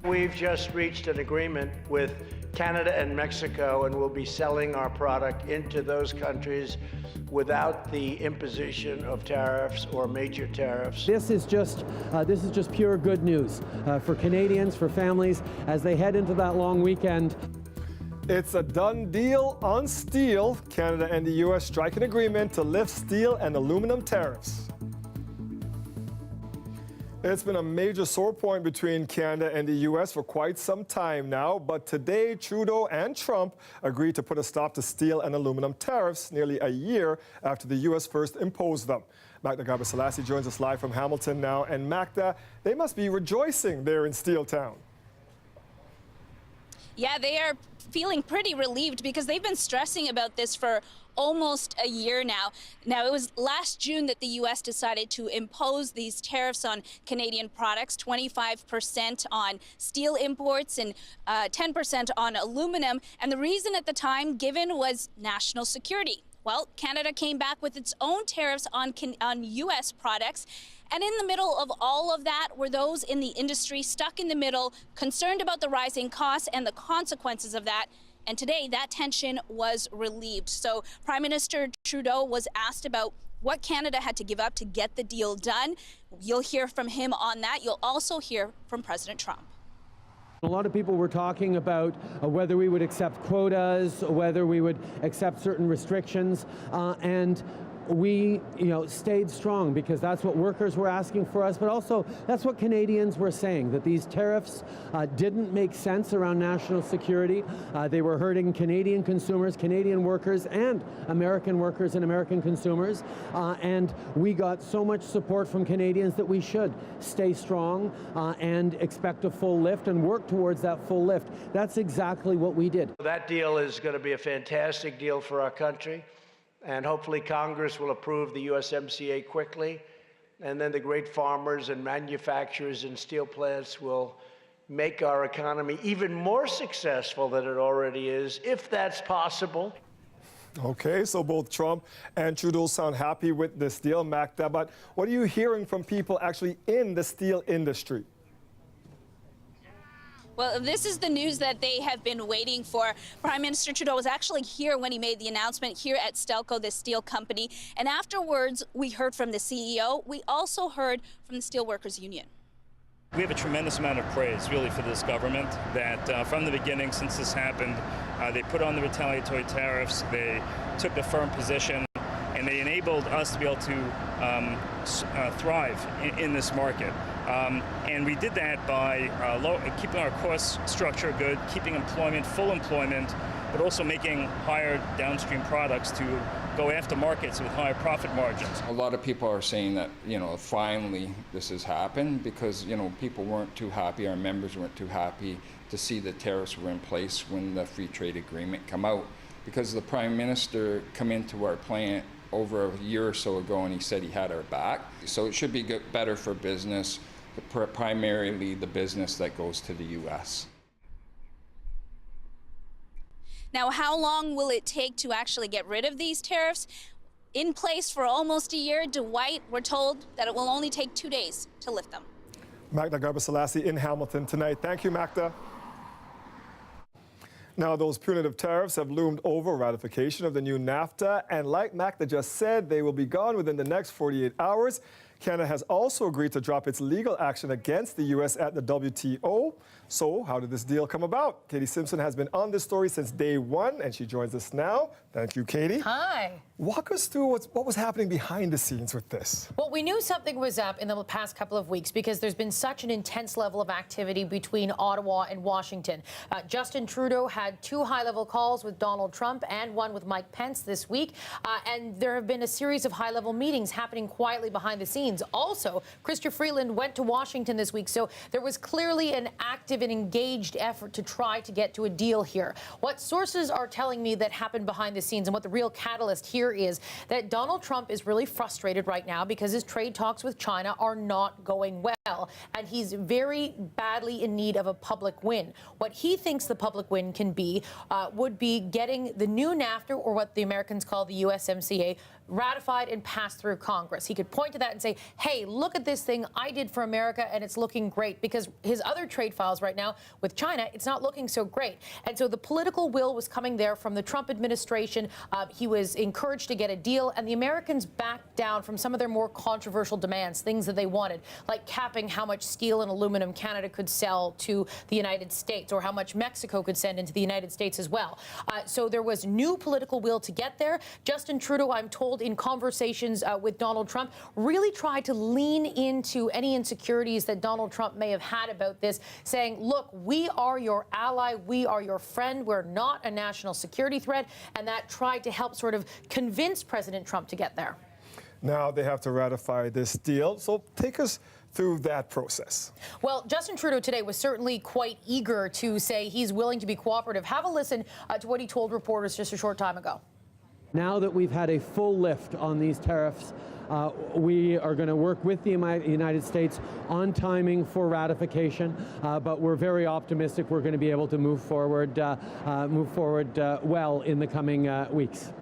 We've just reached an agreement with Canada and Mexico, and we'll be selling our product into those countries without the imposition of tariffs or major tariffs. This is just pure good news for Canadians, for families, as they head into that long weekend. It's a done deal on steel. Canada and the U.S. strike an agreement to lift steel and aluminum tariffs. It's been a major sore point between Canada and the U.S. for quite some time now, but today Trudeau and Trump agreed to put a stop to steel and aluminum tariffs nearly a year after the U.S. first imposed them. Magda Garba-Selassie joins us live from Hamilton now, and Magda, they must be rejoicing there in Steeltown. Yeah, they are feeling pretty relieved because they've been stressing about this for almost a year now. Now, it was last June that the U.S. decided to impose these tariffs on Canadian products, 25% on steel imports and 10% on aluminum. And the reason at the time given was national security. Well, Canada came back with its own tariffs on U.S. products. And in the middle of all of that were those in the industry stuck in the middle, concerned about the rising costs and the consequences of that. And today, that tension was relieved. So Prime Minister Trudeau was asked about what Canada had to give up to get the deal done. You'll hear from him on that. You'll also hear from President Trump. A lot of people were talking about whether we would accept quotas, whether we would accept certain restrictions, and we, stayed strong because that's what workers were asking for us, but also that's what Canadians were saying, that these tariffs didn't make sense around national security. They were hurting Canadian consumers, Canadian workers, and American workers and American consumers. And we got so much support from Canadians that we should stay strong and expect a full lift and work towards that full lift. That's exactly what we did. That deal is going to be a fantastic deal for our country. And hopefully Congress will approve the USMCA quickly. And then the great farmers and manufacturers and steel plants will make our economy even more successful than it already is, if that's possible. Okay, so both Trump and Trudeau sound happy with this deal, Magda, but what are you hearing from people actually in the steel industry? Well, this is the news that they have been waiting for. Prime Minister Trudeau was actually here when he made the announcement here at Stelco, the steel company. And afterwards, we heard from the CEO. We also heard from the Steelworkers Union. We have a tremendous amount of praise, really, for this government, that from the beginning, since this happened, they put on the retaliatory tariffs, they took a firm position, and they enabled us to be able to thrive in this market. And we did that by keeping our cost structure good, keeping employment, full employment, but also making higher downstream products to go after markets with higher profit margins. A lot of people are saying that, finally this has happened because, people weren't too happy, our members weren't too happy to see the tariffs were in place when the free trade agreement come out. Because the Prime Minister come into our plant over a year or so ago and he said he had our back. So it should be better for business, primarily the business that goes to the U.S. Now, how long will it take to actually get rid of these tariffs? In place for almost a year, Dwight, we're told that it will only take 2 days to lift them. Magda Garba-Selassie in Hamilton tonight. Thank you, Magda. Now, those punitive tariffs have loomed over ratification of the new NAFTA, and like Magda just said, they will be gone within the next 48 hours. Canada has also agreed to drop its legal action against the U.S. at the WTO. So how did this deal come about? Katie Simpson has been on this story since day one, and she joins us now. Thank you, Katie. Hi. Walk us through what was happening behind the scenes with this. Well, we knew something was up in the past couple of weeks because there's been such an intense level of activity between Ottawa and Washington. Justin Trudeau had 2 high-level calls with Donald Trump and one with Mike Pence this week. And there have been a series of high-level meetings happening quietly behind the scenes. Also, Chrystia Freeland went to Washington this week, so there was clearly an active and engaged effort to try to get to a deal here. What sources are telling me that happened behind the scenes and what the real catalyst here is that Donald Trump is really frustrated right now because his trade talks with China are not going well, and he's very badly in need of a public win. What he thinks the public win can be would be getting the new NAFTA, or what the Americans call the USMCA, ratified and passed through Congress. He could point to that and say, hey, look at this thing I did for America, and it's looking great, because his other trade files right now with China, it's not looking so great. And so the political will was coming there from the Trump administration. He was encouraged to get a deal, and the Americans backed down from some of their more controversial demands, things that they wanted, like capping how much steel and aluminum Canada could sell to the United States, or how much Mexico could send into the United States as well. So there was new political will to get there. Justin Trudeau, I'm told in conversations with Donald Trump, really tried to lean into any insecurities that Donald Trump may have had about this, saying, look, we are your ally, we are your friend, we're not a national security threat, and that tried to help sort of convince President Trump to get there. Now they have to ratify this deal. So take us through that process. Well, Justin Trudeau today was certainly quite eager to say he's willing to be cooperative. Have a listen to what he told reporters just a short time ago. Now that we've had a full lift on these tariffs, we are going to work with the United States on timing for ratification, but we're very optimistic we're going to be able to move forward well in the coming weeks.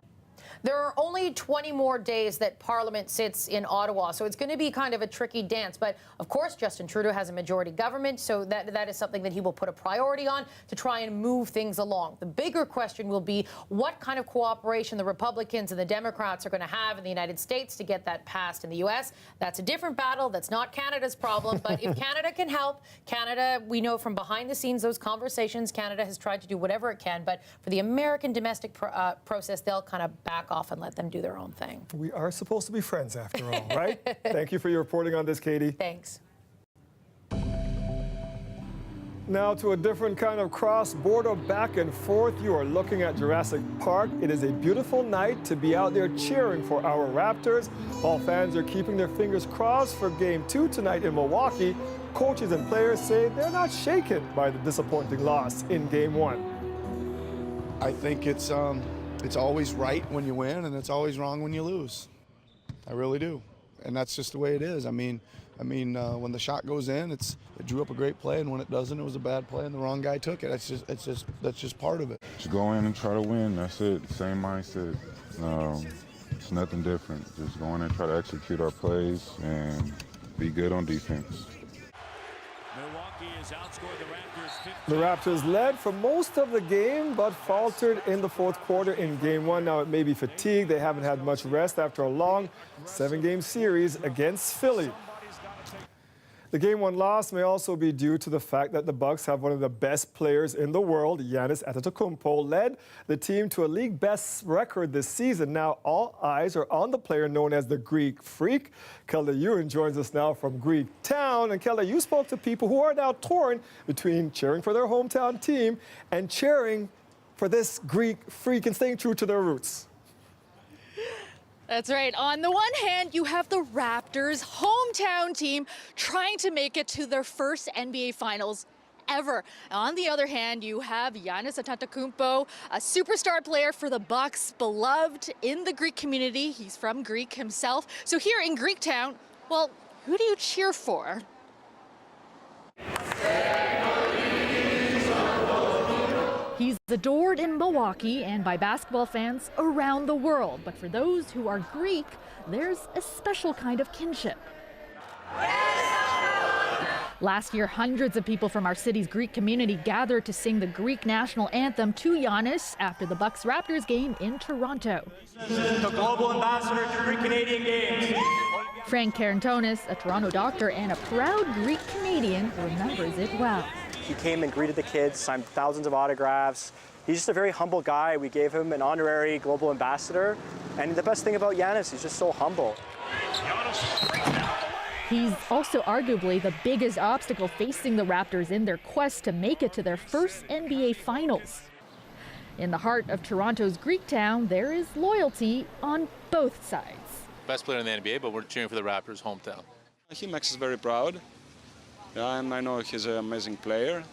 There are only 20 more days that Parliament sits in Ottawa, so it's going to be kind of a tricky dance. But, of course, Justin Trudeau has a majority government, so that is something that he will put a priority on to try and move things along. The bigger question will be what kind of cooperation the Republicans and the Democrats are going to have in the United States to get that passed in the U.S. That's a different battle. That's not Canada's problem. But if Canada can help, Canada, we know from behind the scenes, those conversations, Canada has tried to do whatever it can. But for the American domestic process, they'll kind of back off and let them do their own thing. We are supposed to be friends after all, right? Thank you for your reporting on this, Katie. Thanks. Now to a different kind of cross-border back and forth. You are looking at Jurassic Park. It is a beautiful night to be out there cheering for our Raptors. All fans are keeping their fingers crossed for Game 2 tonight in Milwaukee. Coaches and players say they're not shaken by the disappointing loss in Game 1. I think it's always right when you win, and it's always wrong when you lose. I really do, and that's just the way it is. I mean, when the shot goes in, it drew up a great play, and when it doesn't, it was a bad play, and the wrong guy took it. That's just part of it. Just go in and try to win. That's it. Same mindset. It's nothing different. Just go in and try to execute our plays and be good on defense. The Raptors led for most of the game, but faltered in the fourth quarter in Game 1. Now, it may be fatigue. They haven't had much rest after a long 7-game series against Philly. The Game 1 loss may also be due to the fact that the Bucks have one of the best players in the world. Giannis Antetokounmpo led the team to a league best record this season. Now all eyes are on the player known as the Greek Freak. Kelda Ewan joins us now from Greek Town. And Kelda, you spoke to people who are now torn between cheering for their hometown team and cheering for this Greek Freak and staying true to their roots. That's right. On the one hand, you have the Raptors' hometown team trying to make it to their first NBA Finals ever. On the other hand, you have Giannis Antetokounmpo, a superstar player for the Bucks, beloved in the Greek community. He's from Greek himself. So here in Greek Town, well, who do you cheer for? He's adored in Milwaukee and by basketball fans around the world. But for those who are Greek, there's a special kind of kinship. Last year, hundreds of people from our city's Greek community gathered to sing the Greek national anthem to Giannis after the Bucks-Raptors game in Toronto. The global ambassador to Greek Canadian Games. Frank Karantonis, a Toronto doctor and a proud Greek Canadian, remembers it well. He came and greeted the kids, signed thousands of autographs. He's just a very humble guy. We gave him an honorary global ambassador. And the best thing about Giannis, he's just so humble. He's also arguably the biggest obstacle facing the Raptors in their quest to make it to their first NBA Finals. In the heart of Toronto's Greek Town, there is loyalty on both sides. Best player in the NBA, but we're cheering for the Raptors' hometown. He makes us very proud. And I know he's an amazing player,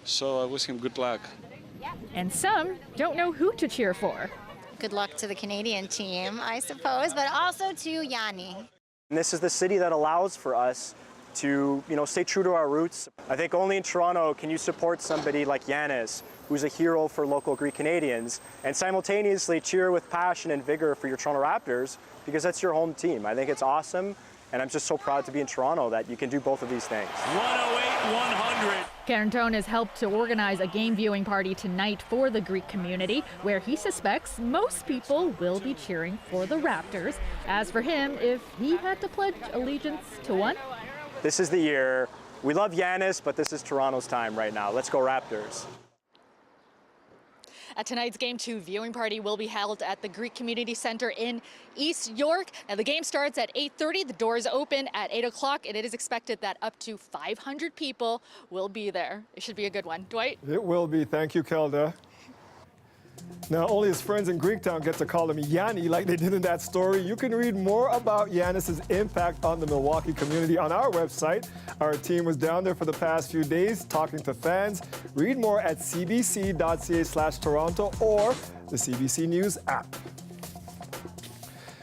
so I wish him good luck. And some don't know who to cheer for. Good luck to the Canadian team, I suppose, but also to Yanni. And this is the city that allows for us to, stay true to our roots. I think only in Toronto can you support somebody like Giannis, who's a hero for local Greek Canadians, and simultaneously cheer with passion and vigor for your Toronto Raptors, because that's your home team. I think it's awesome, and I'm just so proud to be in Toronto that you can do both of these things. 108-100. Carantone has helped to organize a game viewing party tonight for the Greek community, where he suspects most people will be cheering for the Raptors. As for him, if he had to pledge allegiance to one, this is the year. We love Giannis, but this is Toronto's time right now. Let's go Raptors. Tonight's Game 2 viewing party will be held at the Greek Community Center in East York. Now, the game starts at 8:30. The doors open at 8 o'clock, and it is expected that up to 500 people will be there. It should be a good one. Dwight? It will be. Thank you, Kelda. Now, only his friends in Greektown get to call him Yanni like they did in that story. You can read more about Giannis's impact on the Milwaukee community on our website. Our team was down there for the past few days talking to fans. Read more at cbc.ca/Toronto or the CBC News app.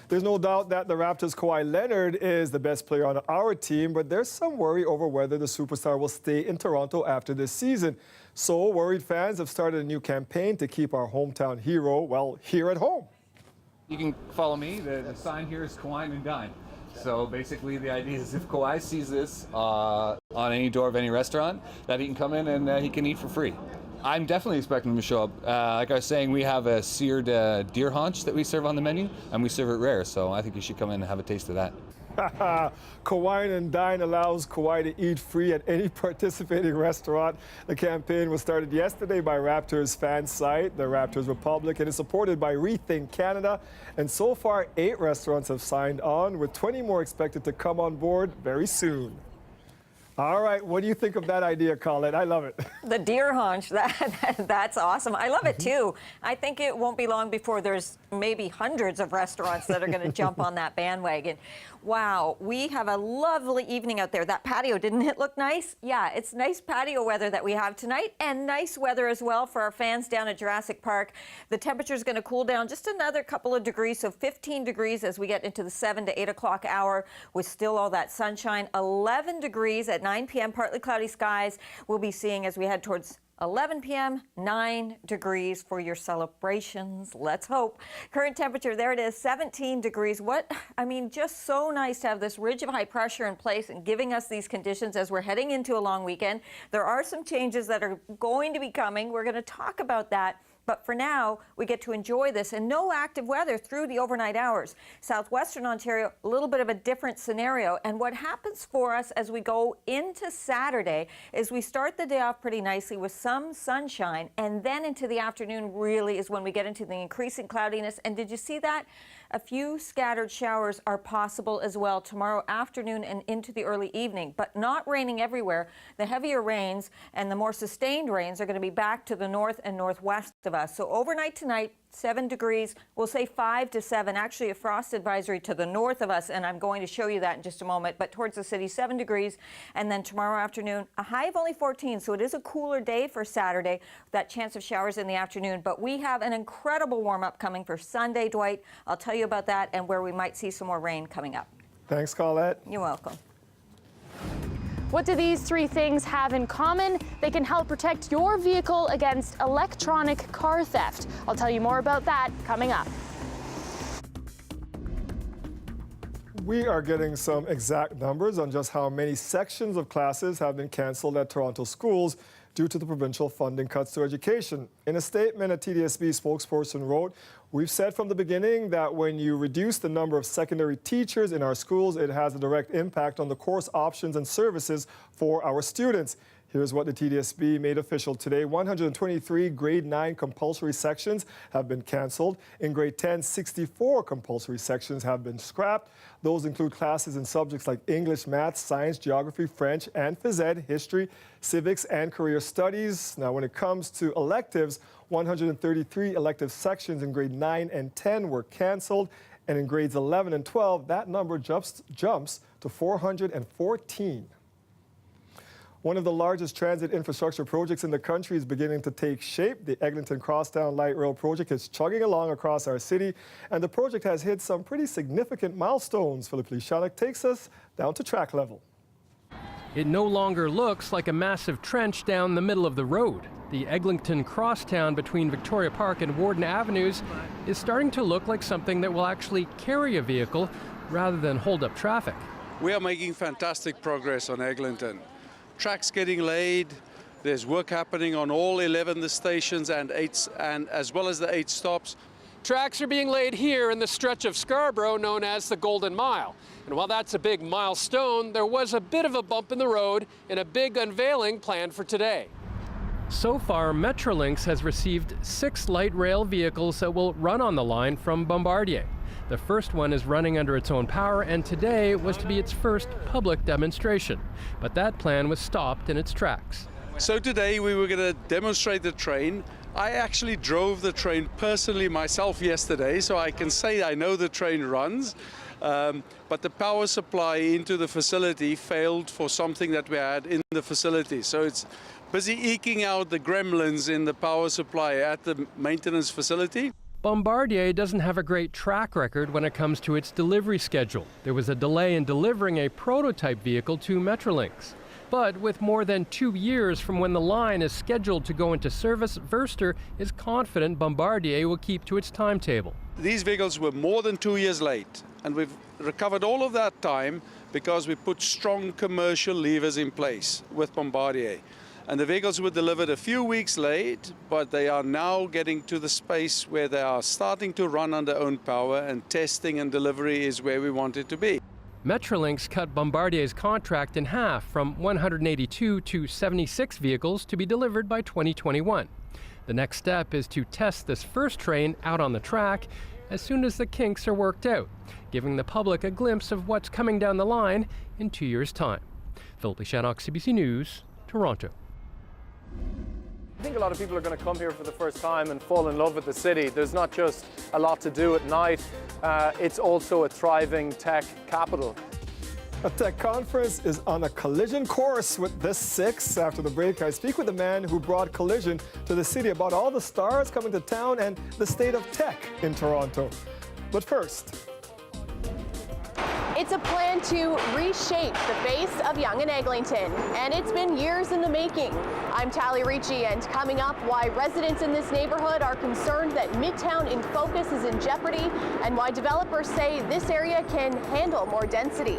There's no doubt that the Raptors' Kawhi Leonard is the best player on our team, but there's some worry over whether the superstar will stay in Toronto after this season. So worried fans have started a new campaign to keep our hometown hero, well, here at home. You can follow me. The sign here is Kawhi and Dine. So basically the idea is if Kawhi sees this on any door of any restaurant, that he can come in and he can eat for free. I'm definitely expecting him to show up. Like I was saying, we have a seared deer haunch that we serve on the menu, and we serve it rare, so I think you should come in and have a taste of that. Kawhi and Dine allows Kawhi to eat free at any participating restaurant. The campaign was started yesterday by Raptors fan site, the Raptors Republic, and is supported by Rethink Canada. And so far, 8 restaurants have signed on, with 20 more expected to come on board very soon. All right, what do you think of that idea, Colin? I love it. The deer haunch, that's awesome. I love it too. I think it won't be long before there's maybe hundreds of restaurants that are going to jump on that bandwagon. Wow, we have a lovely evening out there. That patio, didn't it look nice? Yeah, it's nice patio weather that we have tonight, and nice weather as well for our fans down at Jurassic Park. The temperature is going to cool down just another couple of degrees, so 15 degrees as we get into the 7 to 8 o'clock hour with still all that sunshine. 11 degrees at 9 p.m., partly cloudy skies we'll be seeing as we head towards 11 p.m., 9 degrees for your celebrations. Let's hope. Current temperature, there it is, 17 degrees. Just so nice to have this ridge of high pressure in place and giving us these conditions as we're heading into a long weekend. There are some changes that are going to be coming. We're going to talk about that. But for now, we get to enjoy this and no active weather through the overnight hours. Southwestern Ontario, a little bit of a different scenario. And what happens for us as we go into Saturday is we start the day off pretty nicely with some sunshine, and then into the afternoon really is when we get into the increasing cloudiness. And did you see that? A few scattered showers are possible as well tomorrow afternoon and into the early evening, but not raining everywhere. The heavier rains and the more sustained rains are going to be back to the north and northwest of us. So overnight tonight, 7 degrees, we'll say 5 to 7, actually a frost advisory to the north of us, and I'm going to show you that in just a moment, but towards the city, 7 degrees, and then tomorrow afternoon, a high of only 14, so it is a cooler day for Saturday, that chance of showers in the afternoon, but we have an incredible warm-up coming for Sunday, Dwight. I'll tell you about that and where we might see some more rain coming up. Thanks, Colette. You're welcome. What do these 3 things have in common? They can help protect your vehicle against electronic car theft. I'll tell you more about that coming up. We are getting some exact numbers on just how many sections of classes have been canceled at Toronto schools due to the provincial funding cuts to education. In a statement, a TDSB spokesperson wrote, "We've said from the beginning that when you reduce the number of secondary teachers in our schools, it has a direct impact on the course options and services for our students." Here's what the TDSB made official today. 123 grade 9 compulsory sections have been canceled. In grade 10, 64 compulsory sections have been scrapped. Those include classes in subjects like English, math, science, geography, French, and phys ed, history, civics, and career studies. Now, when it comes to electives, 133 elective sections in grade 9 and 10 were canceled. And in grades 11 and 12, that number jumps to 414. One of the largest transit infrastructure projects in the country is beginning to take shape. The Eglinton Crosstown Light Rail project is chugging along across our city, and the project has hit some pretty significant milestones. Philip Lishanek takes us down to track level. It no longer looks like a massive trench down the middle of the road. The Eglinton crosstown between Victoria Park and Warden Avenues is starting to look like something that will actually carry a vehicle rather than hold up traffic. We are making fantastic progress on Eglinton. Tracks getting laid, there's work happening on all 11 the stations and as well as the 8 stops. Tracks are being laid here in the stretch of Scarborough known as the Golden Mile. And while that's a big milestone, there was a bit of a bump in the road and a big unveiling planned for today. So far, Metrolinx has received 6 light rail vehicles that will run on the line from Bombardier. The first one is running under its own power, and today was to be its first public demonstration. But that plan was stopped in its tracks. So today we were going to demonstrate the train. I actually drove the train personally myself yesterday, so I can say I know the train runs. But the power supply into the facility failed for something that we had in the facility. So it's busy eking out the gremlins in the power supply at the maintenance facility. Bombardier doesn't have a great track record when it comes to its delivery schedule. There was a delay in delivering a prototype vehicle to Metrolinx. But with more than 2 years from when the line is scheduled to go into service, Verster is confident Bombardier will keep to its timetable. These vehicles were more than 2 years late, and we've recovered all of that time because we put strong commercial levers in place with Bombardier. And the vehicles were delivered a few weeks late, but they are now getting to the space where they are starting to run on their own power, and testing and delivery is where we want it to be. Metrolinx cut Bombardier's contract in half from 182 to 76 vehicles to be delivered by 2021. The next step is to test this first train out on the track as soon as the kinks are worked out, giving the public a glimpse of what's coming down the line in 2 years' time. Philip Shannock, CBC News, Toronto. I think a lot of people are going to come here for the first time and fall in love with the city. There's not just a lot to do at night, it's also a thriving tech capital. A tech conference is on a collision course with this 6. After the break, I speak with the man who brought collision to the city about all the stars coming to town and the state of tech in Toronto. But first, it's a plan to reshape the face of Yonge and Eglinton, and it's been years in the making. I'm Tally Ricci, and coming up, why residents in this neighborhood are concerned that Midtown in Focus is in jeopardy, and why developers say this area can handle more density.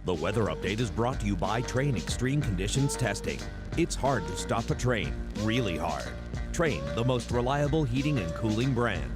The weather update is brought to you by Train Extreme Conditions Testing. It's hard to stop a train, really hard. Train, the most reliable heating and cooling brand.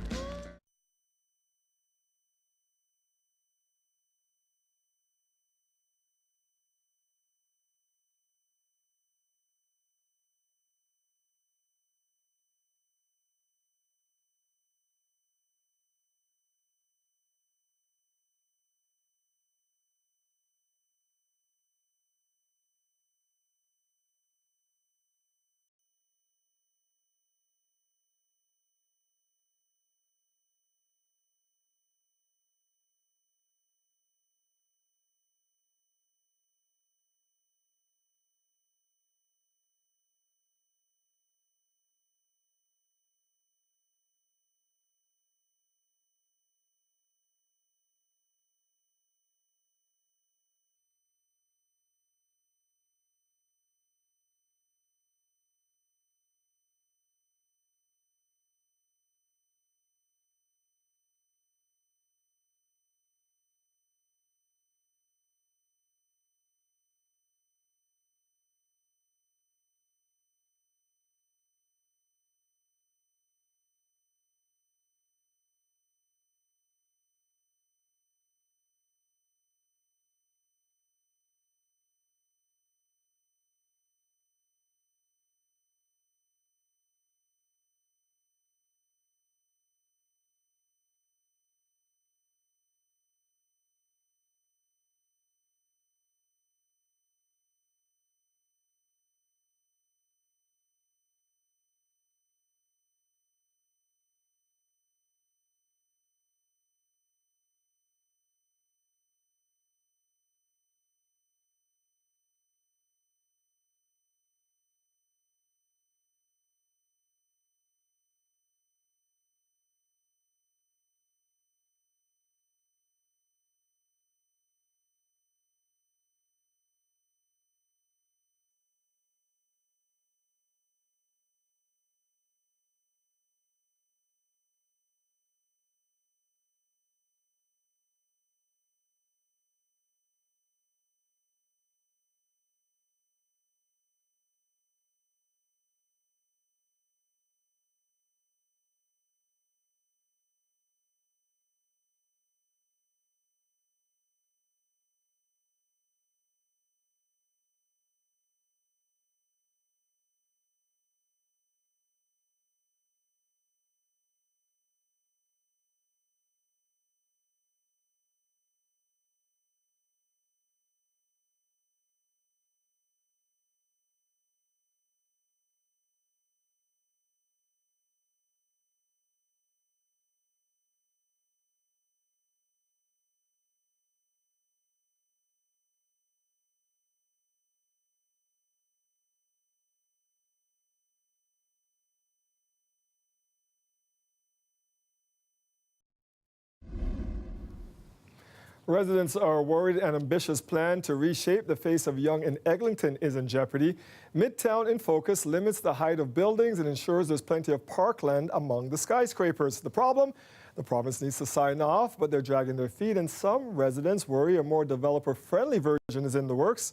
Residents are worried an ambitious plan to reshape the face of Yonge and Eglinton is in jeopardy. Midtown in Focus limits the height of buildings and ensures there's plenty of parkland among the skyscrapers. The problem? The province needs to sign off, but they're dragging their feet, and some residents worry a more developer-friendly version is in the works.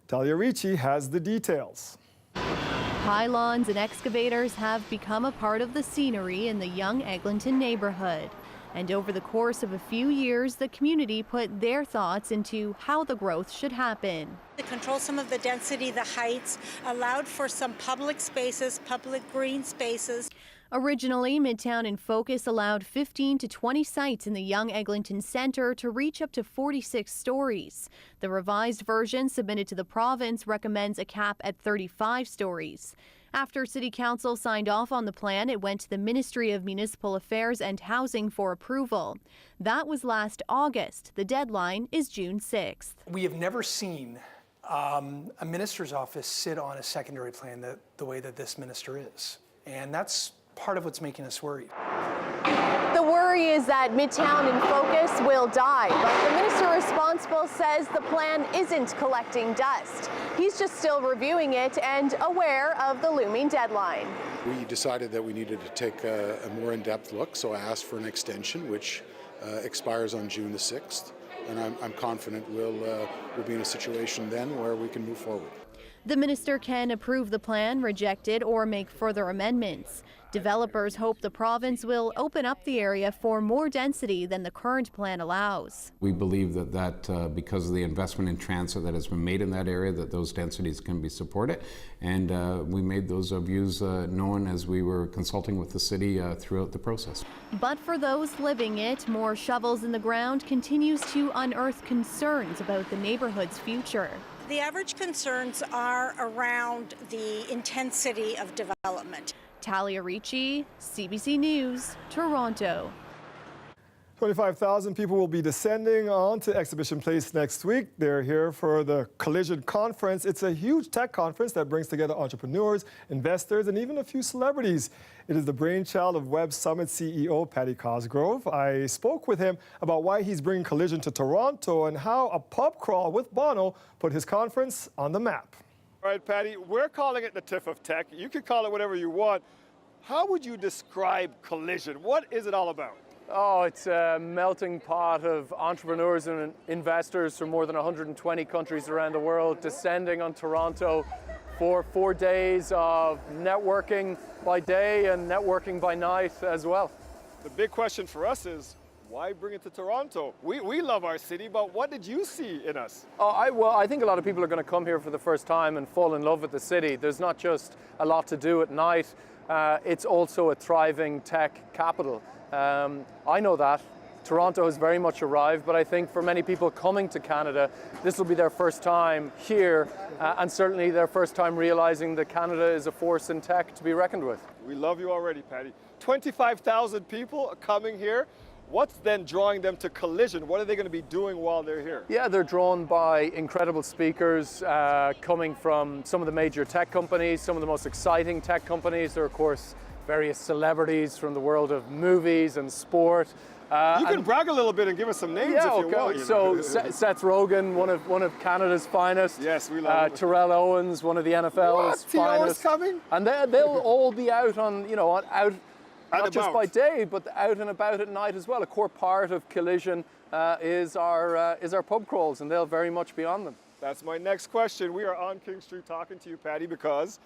Talia Ricci has the details. Pylons and excavators have become a part of the scenery in the Yonge Eglinton neighborhood. And over the course of a few years, the community put their thoughts into how the growth should happen. To control some of the density, the heights, allowed for some public spaces, public green spaces. Originally, Midtown in Focus allowed 15 to 20 sites in the Yonge Eglinton Center to reach up to 46 stories. The revised version submitted to the province recommends a cap at 35 stories. After City Council signed off on the plan, it went to the Ministry of Municipal Affairs and Housing for approval. That was last August. The deadline is June 6th. We have never seen a minister's office sit on a secondary plan the way that this minister is. And that's part of what's making us worried. The worry is that Midtown in Focus will die, but the minister responsible says the plan isn't collecting dust. He's just still reviewing it and aware of the looming deadline. We decided that we needed to take a more in-depth look, so I asked for an extension, which expires on June the 6th, and I'm confident we'll be in a situation then where we can move forward. The minister can approve the plan, reject it, or make further amendments. Developers hope the province will open up the area for more density than the current plan allows. We believe that because of the investment in transit that has been made in that area, that those densities can be supported. And we made those views known as we were consulting with the city throughout the process. But for those living it, more shovels in the ground continues to unearth concerns about the neighborhood's future. The average concerns are around the intensity of development. Talia Ricci, CBC News, Toronto. 25,000 people will be descending onto Exhibition Place next week. They're here for the Collision Conference. It's a huge tech conference that brings together entrepreneurs, investors, and even a few celebrities. It is the brainchild of Web Summit CEO Paddy Cosgrove. I spoke with him about why he's bringing Collision to Toronto and how a pub crawl with Bono put his conference on the map. All right, Paddy, we're calling it the TIFF of Tech. You can call it whatever you want. How would you describe Collision? What is it all about? Oh, it's a melting pot of entrepreneurs and investors from more than 120 countries around the world descending on Toronto for 4 days of networking by day and networking by night as well. The big question for us is, why bring it to Toronto? We love our city, but what did you see in us? Well, I think a lot of people are going to come here for the first time and fall in love with the city. There's not just a lot to do at night, it's also a thriving tech capital. I know that. Toronto has very much arrived, but I think for many people coming to Canada, this will be their first time here, and certainly their first time realizing that Canada is a force in tech to be reckoned with. We love you already, Paddy. 25,000 people coming here. What's then drawing them to Collision? What are they going to be doing while they're here? Yeah, they're drawn by incredible speakers coming from some of the major tech companies, some of the most exciting tech companies. There are, of course, various celebrities from the world of movies and sport. You can brag a little bit and give us some names if you want. So Seth Rogen, one of Canada's finest. Yes, we love him. Terrell Owens, one of the NFL's finest. Coming? And they'll all be out on, out not and just about. by day, but out and about at night as well. A core part of Collision is our pub crawls, and they'll very much be on them. That's my next question. We are on King Street talking to you, Paddy, because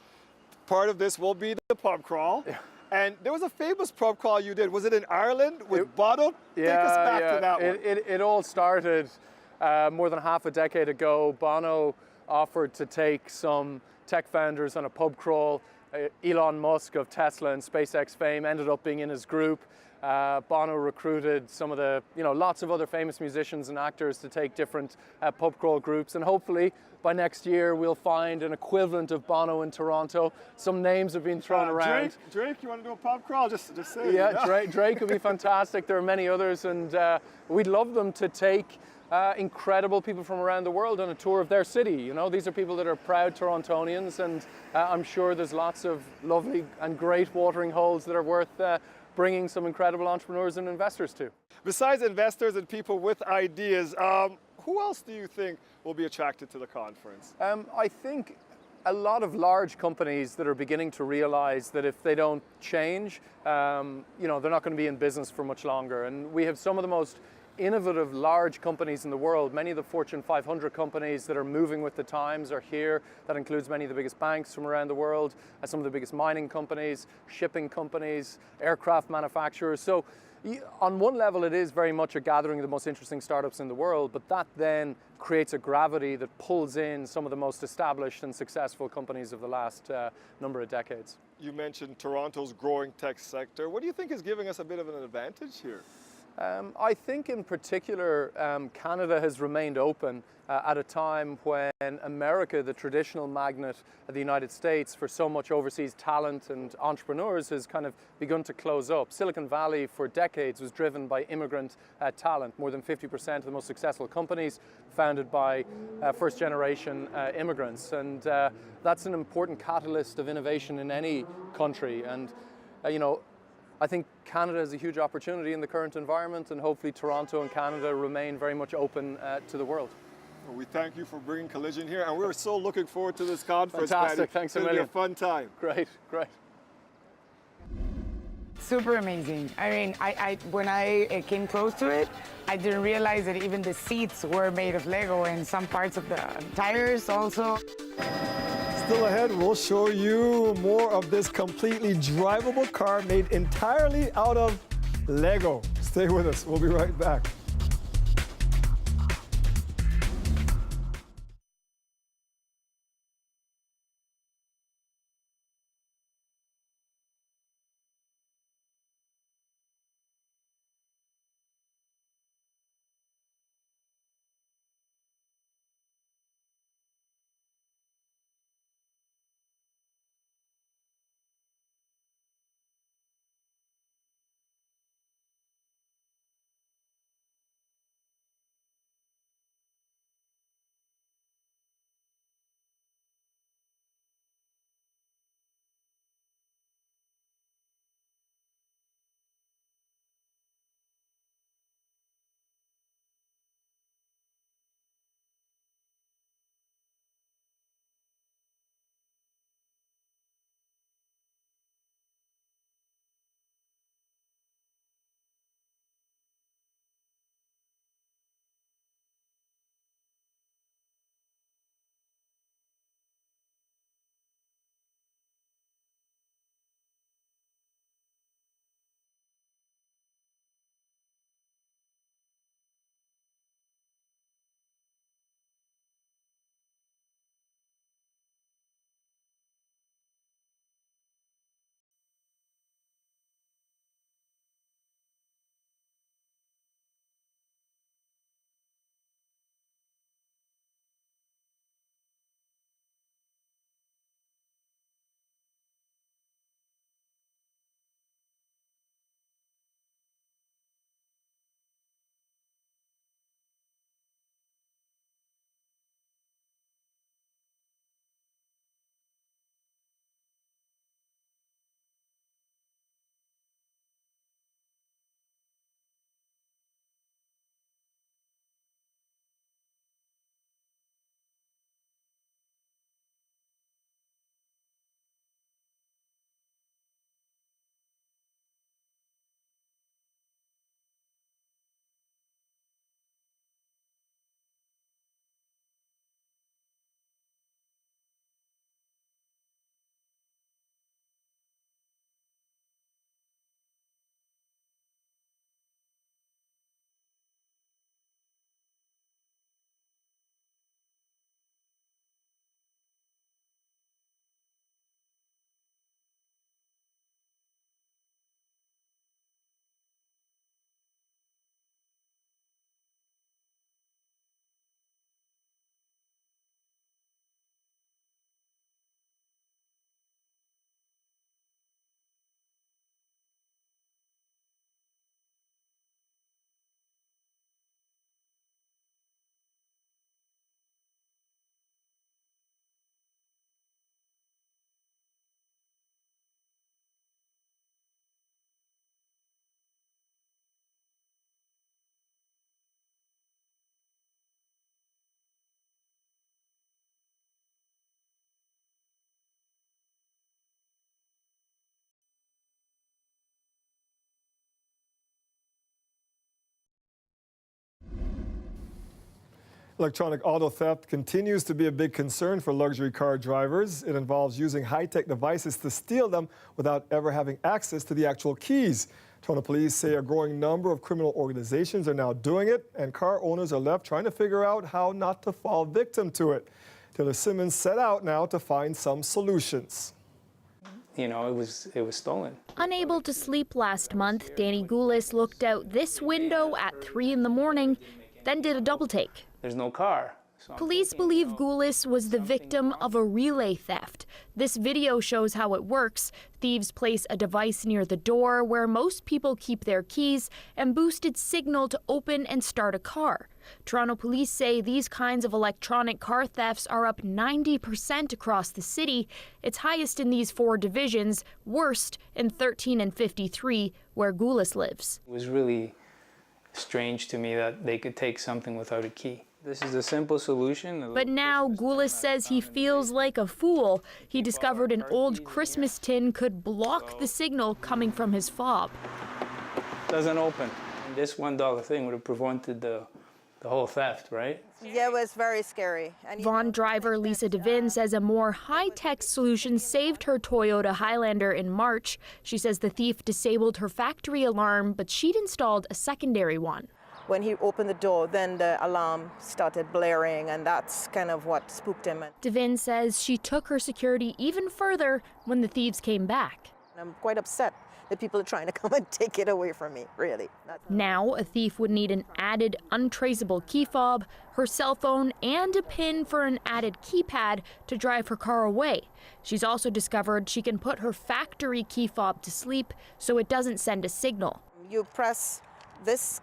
part of this will be the pub crawl. Yeah. And there was a famous pub crawl you did. Was it in Ireland with Bono? Take us back to that one. It all started more than half a decade ago. Bono offered to take some tech founders on a pub crawl. Elon Musk of Tesla and SpaceX fame ended up being in his group. Bono recruited some of the, lots of other famous musicians and actors to take different pub crawl groups, and hopefully by next year we'll find an equivalent of Bono in Toronto. Some names have been thrown around. Drake, you want to do a pub crawl? Just say. Yeah, Drake would be fantastic. There are many others, and we'd love them to take incredible people from around the world on a tour of their city. These are people that are proud Torontonians, and I'm sure there's lots of lovely and great watering holes that are worth bringing some incredible entrepreneurs and investors to. Besides investors and people with ideas, who else do you think will be attracted to the conference? I think a lot of large companies that are beginning to realize that if they don't change, they're not going to be in business for much longer. And we have some of the most innovative large companies in the world. Many of the Fortune 500 companies that are moving with the times are here. That includes many of the biggest banks from around the world, some of the biggest mining companies, shipping companies, aircraft manufacturers. So on one level, it is very much a gathering of the most interesting startups in the world, but that then creates a gravity that pulls in some of the most established and successful companies of the last number of decades. You mentioned Toronto's growing tech sector. What do you think is giving us a bit of an advantage here? I think in particular, Canada has remained open at a time when America, the traditional magnet of the United States for so much overseas talent and entrepreneurs, has kind of begun to close up. Silicon Valley for decades was driven by immigrant talent. More than 50% of the most successful companies founded by first-generation immigrants. And that's an important catalyst of innovation in any country. And, I think Canada has a huge opportunity in the current environment, and hopefully Toronto and Canada remain very much open to the world. Well, we thank you for bringing Collision here, and we're so looking forward to this conference. Fantastic, Patty. thanks a million. It'll be a fun time. Great, great. Super amazing. I mean, when I came close to it, I didn't realize that even the seats were made of Lego, and some parts of the tires also. Still ahead, we'll show you more of this completely drivable car made entirely out of Lego. Stay with us. We'll be right back. Electronic auto theft continues to be a big concern for luxury car drivers. It involves using high-tech devices to steal them without ever having access to the actual keys. Toronto police say a growing number of criminal organizations are now doing it, and car owners are left trying to figure out how not to fall victim to it. Taylor Simmons set out now to find some solutions. You know, it was stolen. Unable to sleep last month, Danny Goulis looked out this window at 3 in the morning, then did a double take. There's no car. Police believe Goulis was the victim of a relay theft. This video shows how it works. Thieves place a device near the door where most people keep their keys and boost its signal to open and start a car. Toronto police say these kinds of electronic car thefts are up 90% across the city. It's highest in these 4 divisions, worst in 13 and 53, where Goulis lives. It was really strange to me that they could take something without a key. This is a simple solution. But now Goulis says he feels like a fool. He discovered an old Christmas tin could block the signal coming from his fob. Doesn't open. And this $1 thing would have prevented the whole theft, right? Yeah, it was very scary. Vaughan driver Lisa Devin says a more high-tech solution saved her Toyota Highlander in March. She says the thief disabled her factory alarm, but she'd installed a secondary one. When he opened the door, then the alarm started blaring, and that's kind of what spooked him. Devin says she took her security even further when the thieves came back. I'm quite upset that people are trying to come and take it away from me, really. Now, a thief would need an added untraceable key fob, her cell phone, and a pin for an added keypad to drive her car away. She's also discovered she can put her factory key fob to sleep so it doesn't send a signal. You press this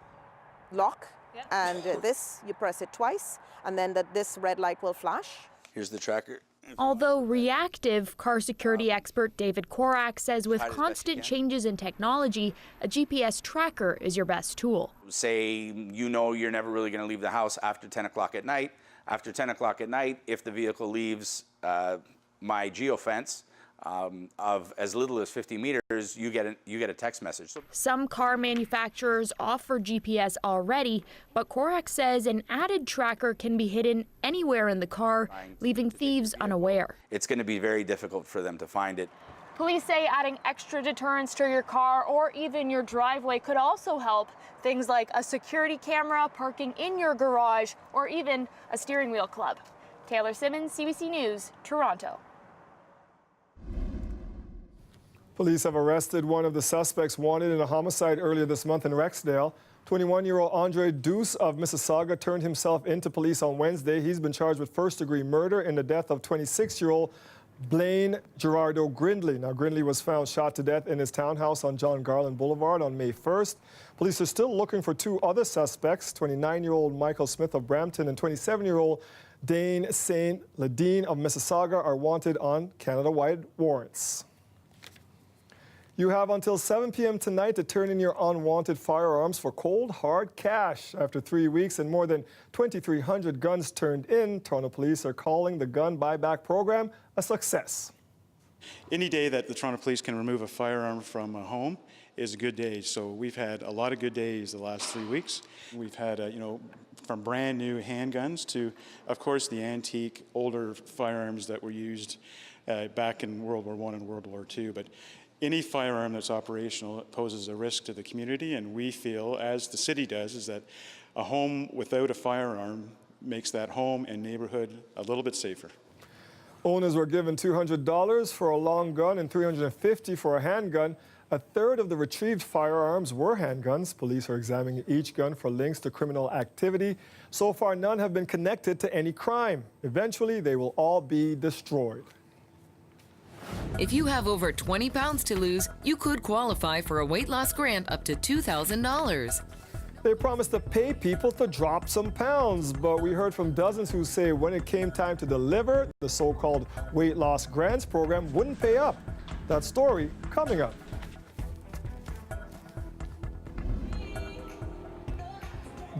lock, and this, you press it twice, and then this red light will flash. Here's the tracker. Although reactive, car security expert David Korak says with constant changes in technology, a GPS tracker is your best tool. Say you know you're never really going to leave the house after 10 o'clock at night. After 10 o'clock at night, if the vehicle leaves my geofence, of as little as 50 meters, you get a text message. Some car manufacturers offer GPS already, but Korak says an added tracker can be hidden anywhere in the car, leaving thieves unaware. It's going to be very difficult for them to find it. Police say adding extra deterrence to your car or even your driveway could also help. Things like a security camera, parking in your garage, or even a steering wheel club. Taylor Simmons, CBC News, Toronto. Police have arrested one of the suspects wanted in a homicide earlier this month in Rexdale. 21-year-old Andre Deuce of Mississauga turned himself into police on Wednesday. He's been charged with first-degree murder in the death of 26-year-old Blaine Gerardo Grindley. Now, Grindley was found shot to death in his townhouse on John Garland Boulevard on May 1st. Police are still looking for 2 other suspects, 29-year-old Michael Smith of Brampton and 27-year-old Dane St. Ladine of Mississauga are wanted on Canada-wide warrants. You have until 7 p.m. tonight to turn in your unwanted firearms for cold, hard cash. After 3 weeks and more than 2,300 guns turned in, Toronto police are calling the gun buyback program a success. Any day that the Toronto police can remove a firearm from a home is a good day. So we've had a lot of good days the last 3 weeks. We've had, from brand new handguns to, of course, the antique, older firearms that were used back in World War I and World War II. But any firearm that's operational poses a risk to the community, and we feel, as the city does, is that a home without a firearm makes that home and neighborhood a little bit safer. Owners were given $200 for a long gun and $350 for a handgun. A third of the retrieved firearms were handguns. Police are examining each gun for links to criminal activity. So far, none have been connected to any crime. Eventually, they will all be destroyed. If you have over 20 pounds to lose, you could qualify for a weight loss grant up to $2,000. They promised to pay people to drop some pounds, but we heard from dozens who say when it came time to deliver, the so-called weight loss grants program wouldn't pay up. That story coming up.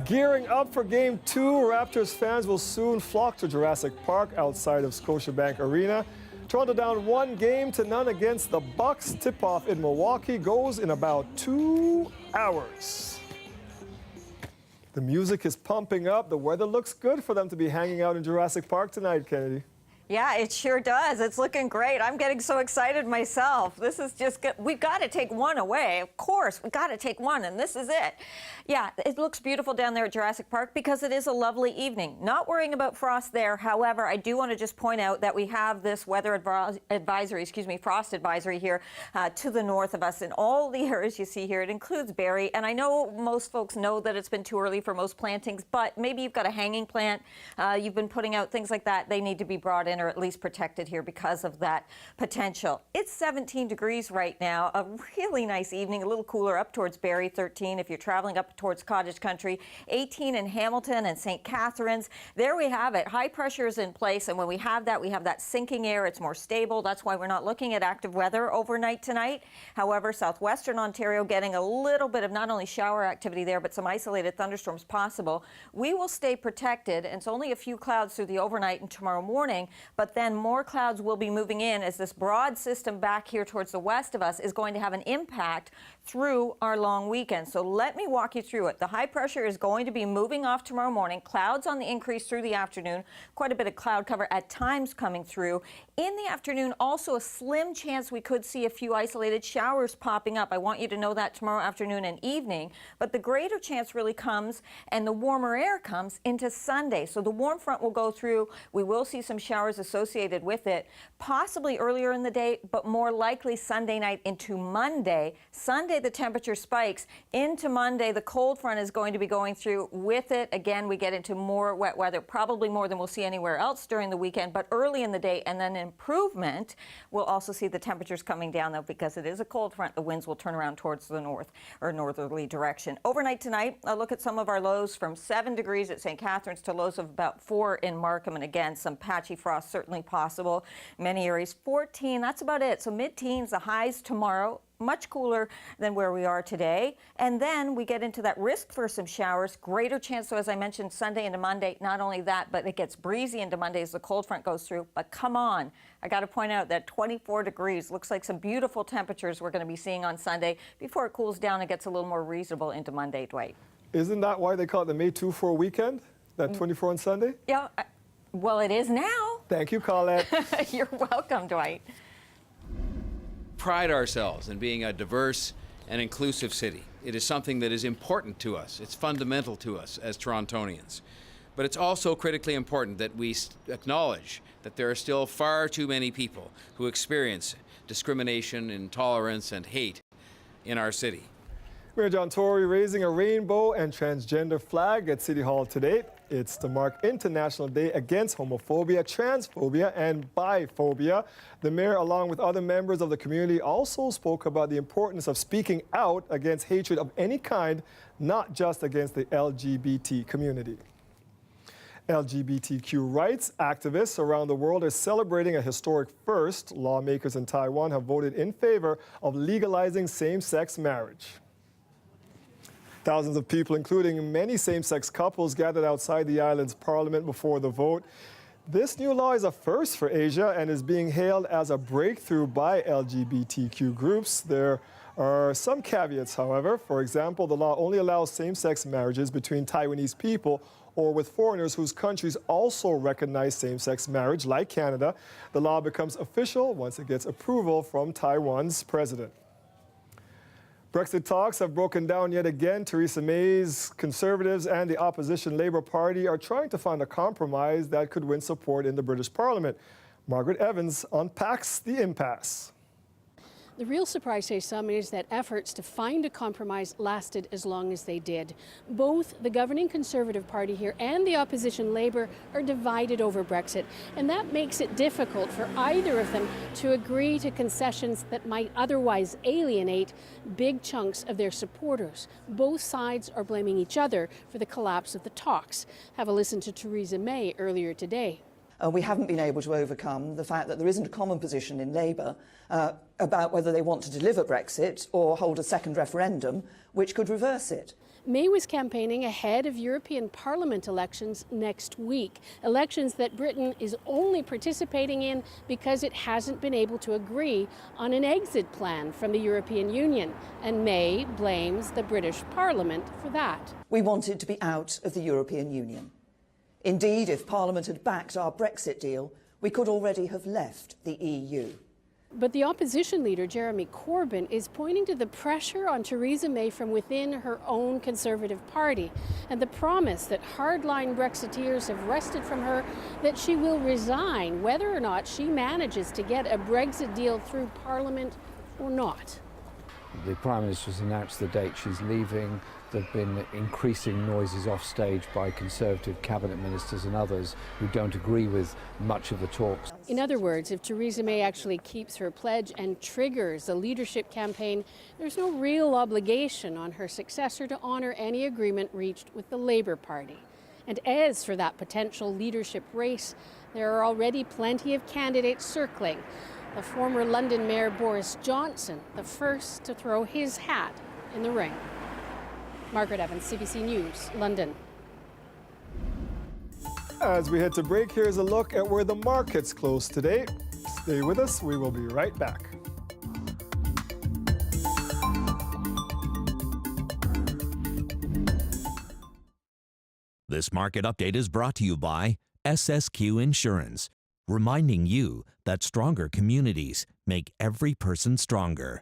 Gearing up for Game 2, Raptors fans will soon flock to Jurassic Park outside of Scotiabank Arena. Toronto down 1-0 against the Bucks. Tip-off in Milwaukee goes in about 2 hours. The music is pumping up. The weather looks good for them to be hanging out in Jurassic Park tonight, Kennedy. Yeah, it sure does. It's looking great. I'm getting so excited myself. This is just good. We've got to take one away. Of course, we've got to take one, and this is it. Yeah, it looks beautiful down there at Jurassic Park because it is a lovely evening. Not worrying about frost there. However, I do want to just point out that we have this weather advisory, frost advisory here to the north of us in all the areas you see here. It includes Barrie, and I know most folks know that it's been too early for most plantings, but maybe you've got a hanging plant, you've been putting out things like that. They need to be brought in or at least protected here because of that potential. It's 17 degrees right now, a really nice evening, a little cooler up towards Barrie, 13 if you're traveling up towards Cottage Country, 18 in Hamilton and St. Catharines. There we have it. High pressure is in place, and when we have that sinking air. It's more stable. That's why we're not looking at active weather overnight tonight. However, southwestern Ontario getting a little bit of not only shower activity there, but some isolated thunderstorms possible. We will stay protected, and it's only a few clouds through the overnight and tomorrow morning, but then more clouds will be moving in as this broad system back here towards the west of us is going to have an impact through our long weekend. So let me walk you through it. The high pressure is going to be moving off tomorrow morning. Clouds on the increase through the afternoon. Quite a bit of cloud cover at times coming through. In the afternoon, also a slim chance we could see a few isolated showers popping up. I want you to know that tomorrow afternoon and evening. But the greater chance really comes, and the warmer air comes into Sunday. So the warm front will go through. We will see some showers associated with it, possibly earlier in the day, but more likely Sunday night into Monday. Sunday, the temperature spikes. Into Monday, the cold front is going to be going through. With it, again, we get into more wet weather, probably more than we'll see anywhere else during the weekend, but early in the day, and then improvement. We'll also see the temperatures coming down, though, because it is a cold front. The winds will turn around towards the north or northerly direction. Overnight tonight, I'll look at some of our lows from 7 degrees at St. Catharines to lows of about 4 in Markham, and again, some patchy frost certainly possible. Many areas 14, that's about it. So mid-teens, the highs tomorrow. Much cooler than where we are today. And then we get into that risk for some showers. Greater chance, so as I mentioned, Sunday into Monday. Not only that, but it gets breezy into Monday as the cold front goes through. But come on, I got to point out that 24 degrees looks like some beautiful temperatures we're going to be seeing on Sunday before it cools down and gets a little more reasonable into Monday, Dwight. Isn't that why they call it the May 2-4 weekend? That 24 on Sunday? Yeah, well, it is now. Thank you, Colette. You're welcome, Dwight. Pride ourselves in being a diverse and inclusive city. It is something that is important to us. It's fundamental to us as Torontonians. But it's also critically important that we acknowledge that there are still far too many people who experience discrimination, intolerance, and hate in our city. Mayor John Tory raising a rainbow and transgender flag at City Hall today. It's to mark International Day Against Homophobia, Transphobia, and Biphobia. The mayor, along with other members of the community, also spoke about the importance of speaking out against hatred of any kind, not just against the LGBT community. LGBTQ rights activists around the world are celebrating a historic first. Lawmakers in Taiwan have voted in favor of legalizing same-sex marriage. Thousands of people, including many same-sex couples, gathered outside the island's parliament before the vote. This new law is a first for Asia and is being hailed as a breakthrough by LGBTQ groups. There are some caveats, however. For example, the law only allows same-sex marriages between Taiwanese people or with foreigners whose countries also recognize same-sex marriage, like Canada. The law becomes official once it gets approval from Taiwan's president. Brexit talks have broken down yet again. Theresa May's Conservatives and the opposition Labour Party are trying to find a compromise that could win support in the British Parliament. Margaret Evans unpacks the impasse. The real surprise, say some, is that efforts to find a compromise lasted as long as they did. Both the governing Conservative Party here and the opposition Labour are divided over Brexit, and that makes it difficult for either of them to agree to concessions that might otherwise alienate big chunks of their supporters. Both sides are blaming each other for the collapse of the talks. Have a listen to Theresa May earlier today. We haven't been able to overcome the fact that there isn't a common position in Labour about whether they want to deliver Brexit or hold a second referendum, which could reverse it. May was campaigning ahead of European Parliament elections next week, elections that Britain is only participating in because it hasn't been able to agree on an exit plan from the European Union, and May blames the British Parliament for that. We wanted to be out of the European Union. Indeed, if Parliament had backed our Brexit deal, we could already have left the EU. But the opposition leader, Jeremy Corbyn, is pointing to the pressure on Theresa May from within her own Conservative Party and the promise that hardline Brexiteers have wrested from her that she will resign whether or not she manages to get a Brexit deal through Parliament or not. The Prime Minister's announced the date she's leaving. There have been increasing noises off stage by Conservative cabinet ministers and others who don't agree with much of the talks. In other words, if Theresa May actually keeps her pledge and triggers a leadership campaign, there's no real obligation on her successor to honour any agreement reached with the Labour Party. And as for that potential leadership race, there are already plenty of candidates circling. The former London Mayor Boris Johnson, the first to throw his hat in the ring. Margaret Evans, CBC News, London. As we head to break, here's a look at where the markets closed today. Stay with us. We will be right back. This market update is brought to you by SSQ Insurance, reminding you that stronger communities make every person stronger.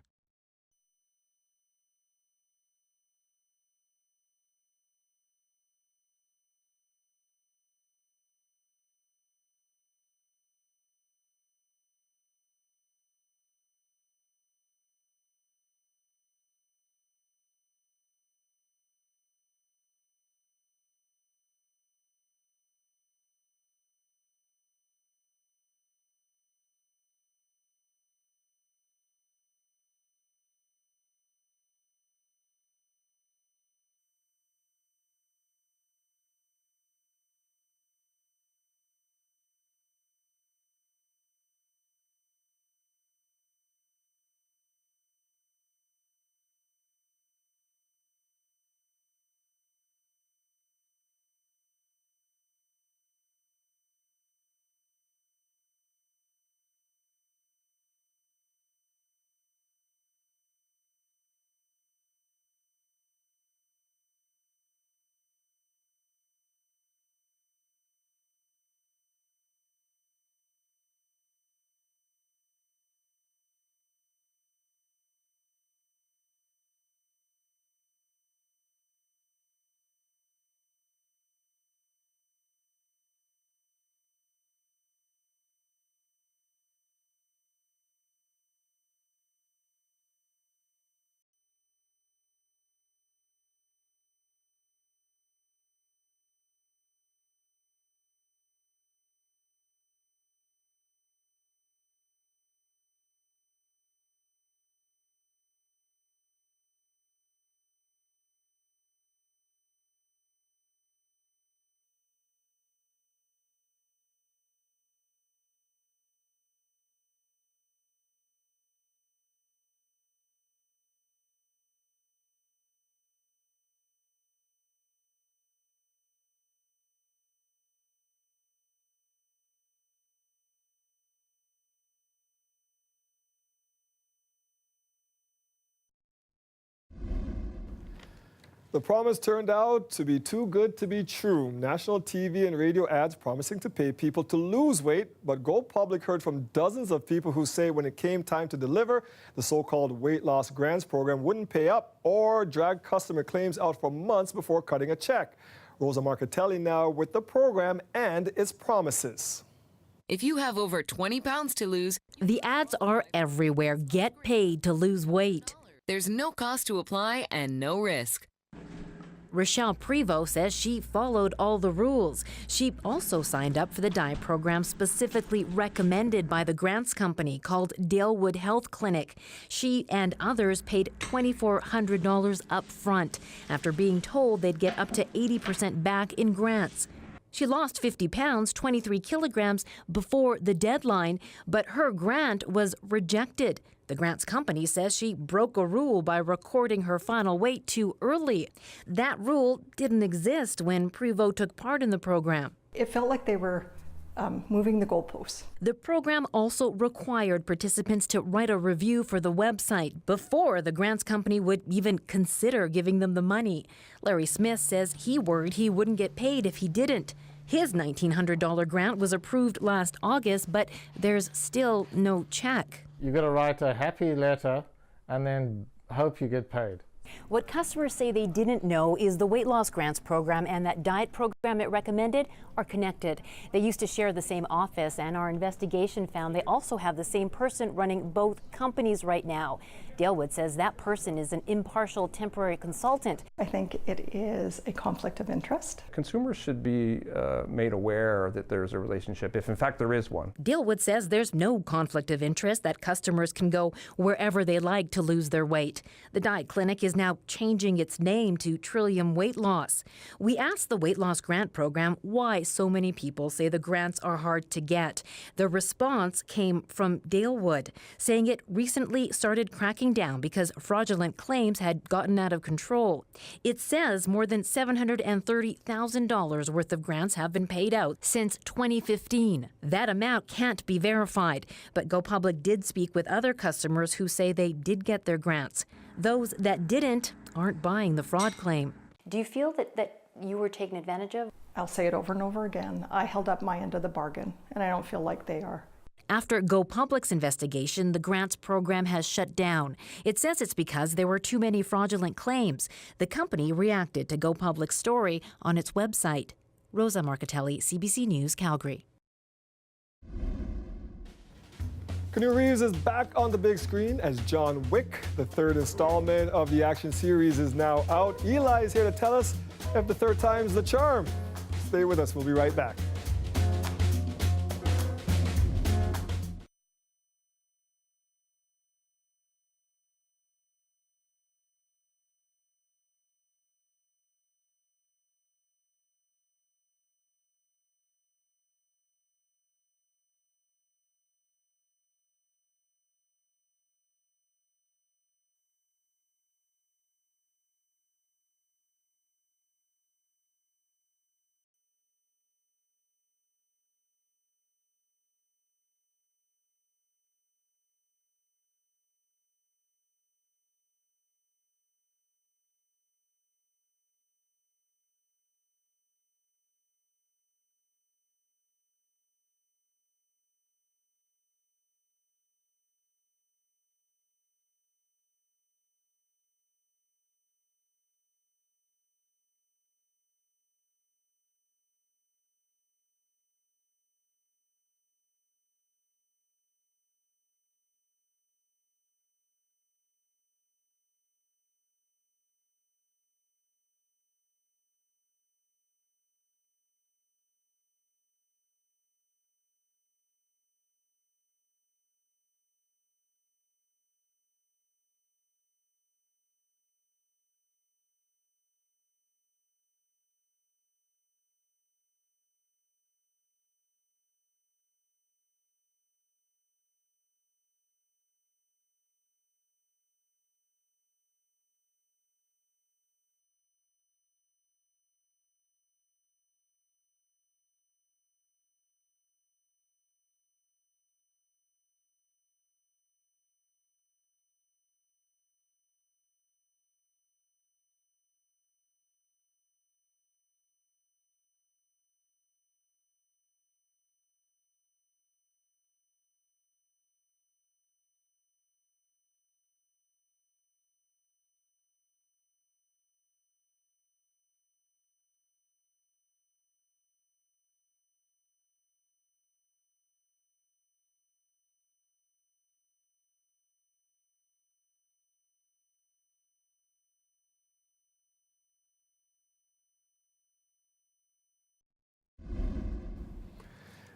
The promise turned out to be too good to be true. National TV and radio ads promising to pay people to lose weight, but Go Public heard from dozens of people who say when it came time to deliver, the so-called weight loss grants program wouldn't pay up or drag customer claims out for months before cutting a check. Rosa Marcatelli now with the program and its promises. If you have over 20 pounds to lose, the ads are everywhere. Get paid to lose weight. There's no cost to apply and no risk. Rochelle Prevost says she followed all the rules. She also signed up for the diet program specifically recommended by the grants company called Dalewood Health Clinic. She and others paid $2,400 up front after being told they'd get up to 80% back in grants. She lost 50 pounds, 23 kilograms, before the deadline, but her grant was rejected. The grants company says she broke a rule by recording her final weight too early. That rule didn't exist when Prevost took part in the program. It felt like they were moving the goalposts. The program also required participants to write a review for the website before the grants company would even consider giving them the money. Larry Smith says he worried he wouldn't get paid if he didn't. His $1,900 grant was approved last August, but there's still no check. You've got to write a happy letter and then hope you get paid. What customers say they didn't know is the weight loss grants program and that diet program it recommended are connected. They used to share the same office, and our investigation found they also have the same person running both companies right now. Dalewood says that person is an impartial temporary consultant. I think it is a conflict of interest. Consumers should be made aware that there's a relationship, if in fact there is one. Dalewood says there's no conflict of interest, that customers can go wherever they like to lose their weight. The diet clinic is now changing its name to Trillium Weight Loss. We asked the weight loss grant program why so many people say the grants are hard to get. The response came from Dalewood, saying it recently started cracking down because fraudulent claims had gotten out of control. It says more than $730,000 worth of grants have been paid out since 2015. That amount can't be verified, but GoPublic did speak with other customers who say they did get their grants. Those that didn't aren't buying the fraud claim. Do you feel that you were taken advantage of? I'll say it over and over again. I held up my end of the bargain, and I don't feel like they are. After GoPublic's investigation, the grants program has shut down. It says it's because there were too many fraudulent claims. The company reacted to GoPublic's story on its website. Rosa Marcatelli, CBC News, Calgary. Keanu Reeves is back on the big screen as John Wick. The third installment of the action series is now out. Eli is here to tell us if the third time's the charm. Stay with us. We'll be right back.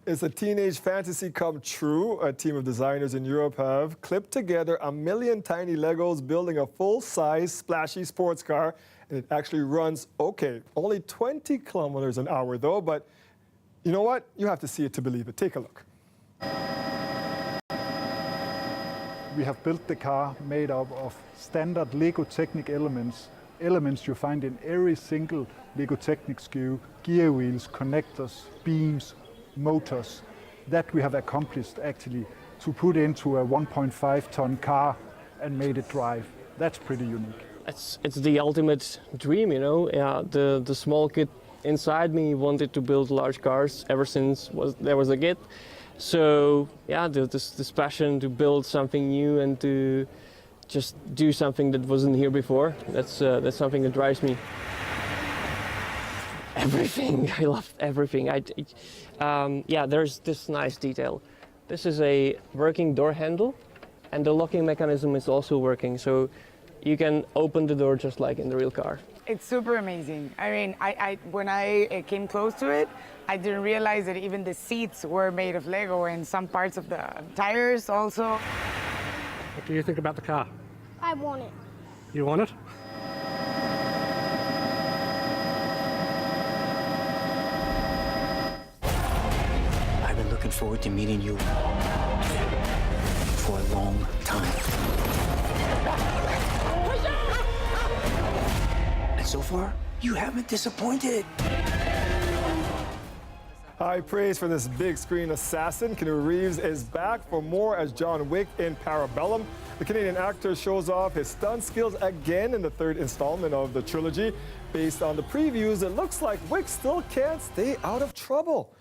It's a teenage fantasy come true. A team of designers in Europe have clipped together 1 million tiny Legos, building a full-size, splashy sports car. And it actually runs okay. Only 20 kilometers an hour, though. But you know what? You have to see it to believe it. Take a look. we have built the car made up of standard Lego Technic elements you find in every single Lego Technic SKU, gear wheels, connectors, beams, motors, that we have accomplished actually to put into a 1.5 ton car and made it drive. That's pretty unique. It's the ultimate dream, you know. Yeah, the small kid inside me wanted to build large cars ever since there was a kid. So yeah, this passion to build something new and to just do something that wasn't here before. That's something that drives me. Everything, I love everything. Yeah, there's this nice detail. This is a working door handle, and the locking mechanism is also working. So you can open the door just like in the real car. It's super amazing. I mean, when I came close to it, I didn't realize that even the seats were made of Lego and some parts of the tires also. What do you think about the car? I want it. You want it? I've been looking forward to meeting you for a long time. And so far, you haven't disappointed. High praise for this big screen assassin. Keanu Reeves is back for more as John Wick in Parabellum. The Canadian actor shows off his stunt skills again in the third installment of the trilogy. Based on the previews, it looks like Wick still can't stay out of trouble.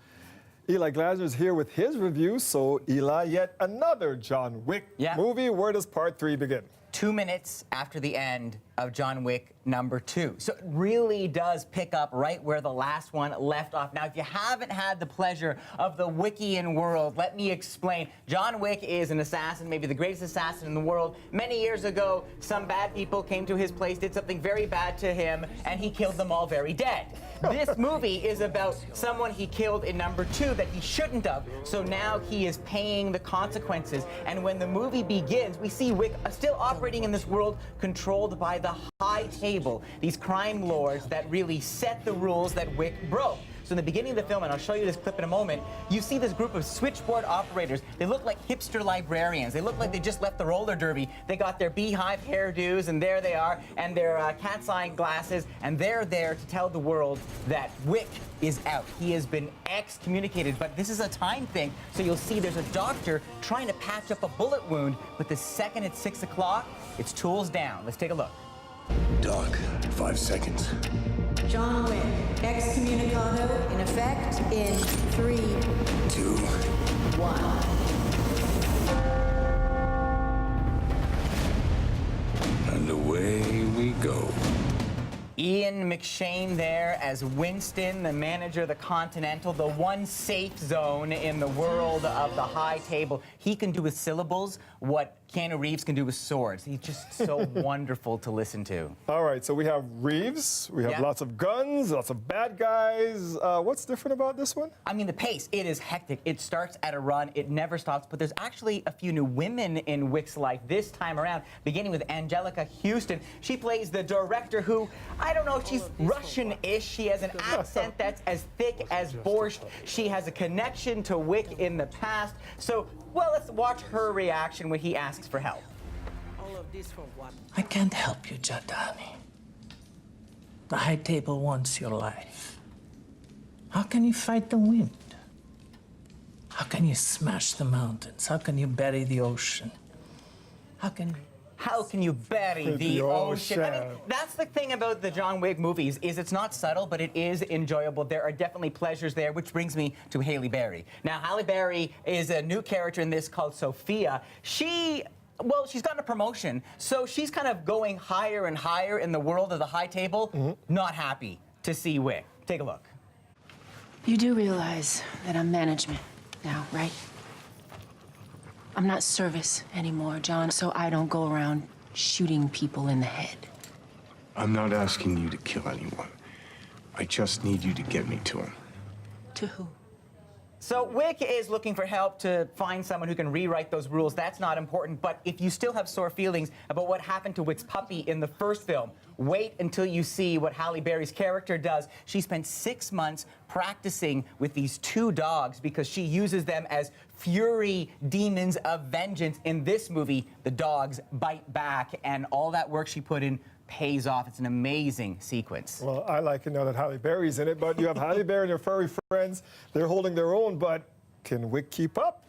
Eli Glasner's here with his review. So, Eli, yet another John Wick movie. Where does part 3 begin? 2 minutes after the end of John Wick #2. So it really does pick up right where the last one left off. Now, if you haven't had the pleasure of the Wickian world, let me explain. John Wick is an assassin, maybe the greatest assassin in the world. Many years ago, some bad people came to his place, did something very bad to him, and he killed them all very dead. This movie is about someone he killed in #2 that he shouldn't have, so now he is paying the consequences. And when the movie begins, we see Wick still operating in this world controlled by the High Table, these crime lords that really set the rules that Wick broke. So in the beginning of the film, and I'll show you this clip in a moment, you see this group of switchboard operators. They look like hipster librarians. They look like they just left the roller derby. They got their beehive hairdos, and there they are, and their cat's eye glasses, and they're there to tell the world that Wick is out. He has been excommunicated, but this is a time thing. So you'll see there's a doctor trying to patch up a bullet wound, but the second it's 6 o'clock, it's tools down. Let's take a look. Doc, 5 seconds. John Wick, excommunicado in effect in 3, 2, 1. And away we go. Ian McShane there as Winston, the manager of the Continental, the one safe zone in the world of the High Table. He can do with syllables what Keanu Reeves can do with swords. He's just so wonderful to listen to. All right, so we have Reeves, we have lots of guns, lots of bad guys. What's different about this one? I mean, the pace, it is hectic. It starts at a run, it never stops, but there's actually a few new women in Wick's life this time around, beginning with Angelica Houston. She plays the director who, I don't know, she's Russian-ish. She has an accent that's as thick as borscht. She has a connection to Wick in the past. So, well, let's watch her reaction when he asks for help. I can't help you, Jadani. The High Table wants your life. How can you fight the wind? How can you smash the mountains? How can you bury the ocean? How can you bury the ocean? I mean, that's the thing about the John Wick movies, is it's not subtle, but it is enjoyable. There are definitely pleasures there, which brings me to Halle Berry. Now, Halle Berry is a new character in this called Sophia. She's gotten a promotion, so she's kind of going higher and higher in the world of the High Table. Not happy to see Wick. Take a look. You do realize that I'm management now, right? I'm not service anymore, John, so I don't go around shooting people in the head. I'm not asking you to kill anyone. I just need you to get me to him. To who? So Wick is looking for help to find someone who can rewrite those rules. That's not important, but if you still have sore feelings about what happened to Wick's puppy in the first film, wait until you see what Halle Berry's character does. She spent 6 months practicing with these 2 dogs because she uses them as fury demons of vengeance. In this movie, the dogs bite back, and all that work she put in pays off. It's an amazing sequence. Well, I like to know that Halle Berry's in it, but you have Halle Berry and her furry friends. They're holding their own, but can Wick keep up?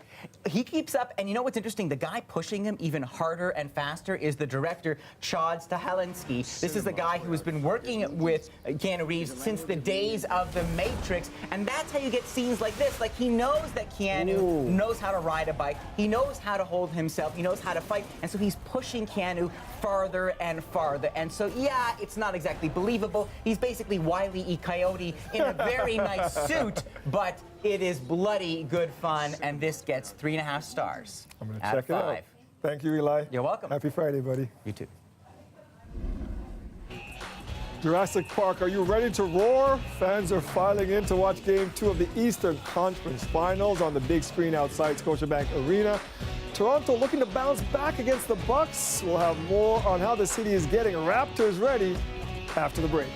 He keeps up, and you know what's interesting? The guy pushing him even harder and faster is the director, Chad Stahelski. This is the guy who has been working with Keanu Reeves since the days of The Matrix, and that's how you get scenes like this. Like, he knows that Keanu knows how to ride a bike, he knows how to hold himself, he knows how to fight, and so he's pushing Keanu farther and farther. And so, yeah, it's not exactly believable. He's basically Wile E. Coyote in a very nice suit, but it is bloody good fun, and this gets 3.5 stars. I'm going to check it out. Thank you, Eli. You're welcome. Happy Friday, buddy. You too. Jurassic Park, are you ready to roar? Fans are filing in to watch Game 2 of the Eastern Conference Finals on the big screen outside Scotiabank Arena. Toronto looking to bounce back against the Bucks. We'll have more on how the city is getting Raptors ready after the break.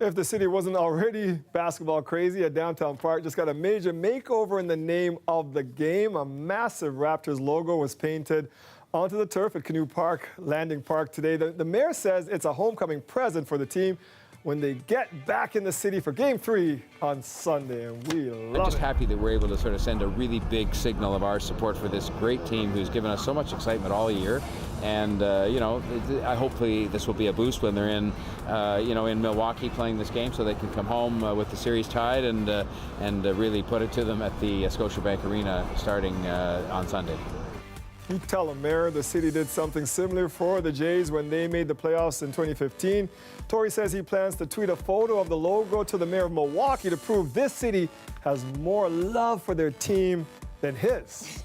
If the city wasn't already basketball crazy, a downtown park just got a major makeover in the name of the game. A massive Raptors logo was painted onto the turf at Canoe Park Landing Park today. The mayor says it's a homecoming present for the team when they get back in the city for Game 3 on Sunday, and we love it. I'm just happy that we're able to sort of send a really big signal of our support for this great team who's given us so much excitement all year. And, you know, hopefully this will be a boost when they're in, you know, in Milwaukee playing this game so they can come home with the series tied and really put it to them at the Scotiabank Arena starting on Sunday. You tell them, Mayor, the city did something similar for the Jays when they made the playoffs in 2015. Tory says he plans to tweet a photo of the logo to the mayor of Milwaukee to prove this city has more love for their team than his.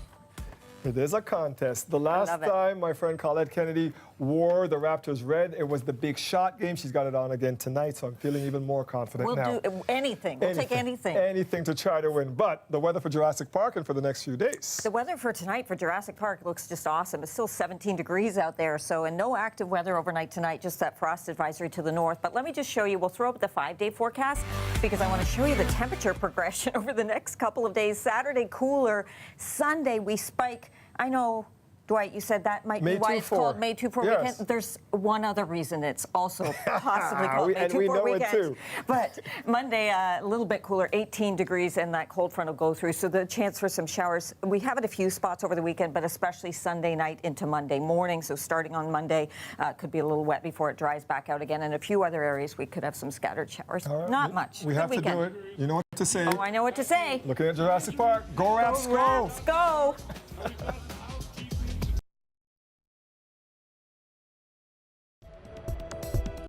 It is a contest. The last time my friend Colette Kennedy wore the Raptors red. It was the big shot game. She's got it on again tonight, so I'm feeling even more confident now. We'll do anything. We'll take anything. Anything to try to win. But the weather for Jurassic Park and for the next few days. The weather for tonight for Jurassic Park looks just awesome. It's still 17 degrees out there, so and no active weather overnight tonight, just that frost advisory to the north. But let me just show you, we'll throw up the 5-day forecast because I want to show you the temperature progression over the next couple of days. Saturday cooler, Sunday we spike. I know, Dwight, you said that might be why it's called May 2-4 weekend. There's one other reason it's also possibly called May 2-4 weekend. But Monday, a little bit cooler, 18 degrees, and that cold front will go through. So the chance for some showers. We have it a few spots over the weekend, but especially Sunday night into Monday morning. So starting on Monday, could be a little wet before it dries back out again. And a few other areas, we could have some scattered showers. Right. Not much. We have to do it. You know what to say. Oh, I know what to say. Looking at Jurassic Park. Go Raps, go! Go!